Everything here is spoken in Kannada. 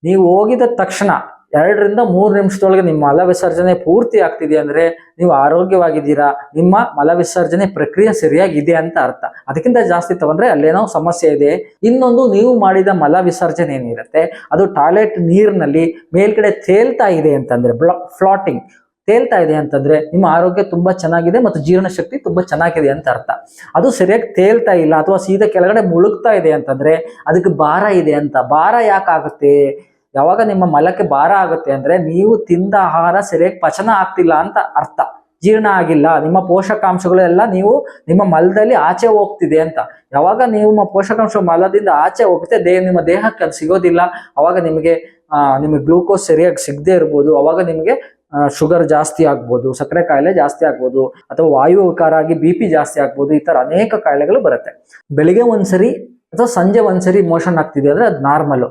ನೀವು ಹೋಗಿದ ತಕ್ಷಣ 2 ರಿಂದ 3 ನಿಮಿಷದೊಳಗೆ ನಿಮ್ಮ ಮಲ ವಿಸರ್ಜನೆ ಪೂರ್ತಿ ಆಗ್ತಿದೆ ಅಂದ್ರೆ ನೀವು ಆರೋಗ್ಯವಾಗಿದ್ದೀರಾ, ನಿಮ್ಮ ಮಲ ವಿಸರ್ಜನೆ ಪ್ರಕ್ರಿಯೆ ಸರಿಯಾಗಿದೆ ಅಂತ ಅರ್ಥ. ಅದಕ್ಕಿಂತ ಜಾಸ್ತಿ ತಗೊಂಡ್ರೆ ಅಲ್ಲೇನೋ ಸಮಸ್ಯೆ ಇದೆ. ಇನ್ನೊಂದು, ನೀವು ಮಾಡಿದ ಮಲ ವಿಸರ್ಜನೆ ಏನಿರುತ್ತೆ ಅದು ಟಾಯ್ಲೆಟ್ ನೀರಿನಲ್ಲಿ ಮೇಲ್ಗಡೆ ತೇಲ್ತಾ ಇದೆ ಅಂತಂದ್ರೆ, ಫ್ಲಾಟಿಂಗ್ ತೇಲ್ತಾ ಇದೆ ಅಂತಂದ್ರೆ ನಿಮ್ಮ ಆರೋಗ್ಯ ತುಂಬಾ ಚೆನ್ನಾಗಿದೆ ಮತ್ತು ಜೀರ್ಣಶಕ್ತಿ ತುಂಬಾ ಚೆನ್ನಾಗಿದೆ ಅಂತ ಅರ್ಥ. ಅದು ಸರಿಯಾಗಿ ತೇಲ್ತಾ ಇಲ್ಲ ಅಥವಾ ಸೀದಾ ಕೆಳಗಡೆ ಮುಳುಗ್ತಾ ಇದೆ ಅಂತಂದ್ರೆ ಅದಕ್ಕೆ ಭಾರ ಇದೆ ಅಂತ. ಭಾರ ಯಾಕಾಗುತ್ತೆ? ಯಾವಾಗ ನಿಮ್ಮ ಮಲಕ್ಕೆ ಭಾರ ಆಗುತ್ತೆ ಅಂದ್ರೆ ನೀವು ತಿಂದ ಆಹಾರ ಸರಿಯಾಗಿ ಪಚನ ಆಗ್ತಿಲ್ಲ ಅಂತ ಅರ್ಥ, ಜೀರ್ಣ ಆಗಿಲ್ಲ, ನಿಮ್ಮ ಪೋಷಕಾಂಶಗಳೆಲ್ಲ ನೀವು ನಿಮ್ಮ ಮಲದಲ್ಲಿ ಆಚೆ ಹೋಗ್ತಿದೆ ಅಂತ. ಯಾವಾಗ ನಿಮ್ಮ ಪೋಷಕಾಂಶ ಮಲದಿಂದ ಆಚೆ ಹೋಗುತ್ತೆ ನಿಮ್ಮ ದೇಹಕ್ಕೆ ಅದು ಸಿಗೋದಿಲ್ಲ. ಅವಾಗ ನಿಮಗೆ ಗ್ಲೂಕೋಸ್ ಸರಿಯಾಗಿ ಸಿಗದೆ ಇರ್ಬೋದು. ಅವಾಗ ನಿಮಗೆ ಶುಗರ್ ಜಾಸ್ತಿ ಆಗ್ಬೋದು, ಸಕ್ಕರೆ ಕಾಯಿಲೆ ಜಾಸ್ತಿ ಆಗ್ಬೋದು, ಅಥವಾ ವಾಯು ವಿಕಾರ ಆಗಿ BP ಜಾಸ್ತಿ ಆಗ್ಬೋದು. ಈ ತರ ಅನೇಕ ಕಾಯಿಲೆಗಳು ಬರುತ್ತೆ. ಬೆಳಿಗ್ಗೆ ಒಂದ್ಸರಿ ಅಥವಾ ಸಂಜೆ ಒಂದ್ಸರಿ ಮೋಷನ್ ಆಗ್ತಿದೆ ಅಂದ್ರೆ ಅದು ನಾರ್ಮಲ್.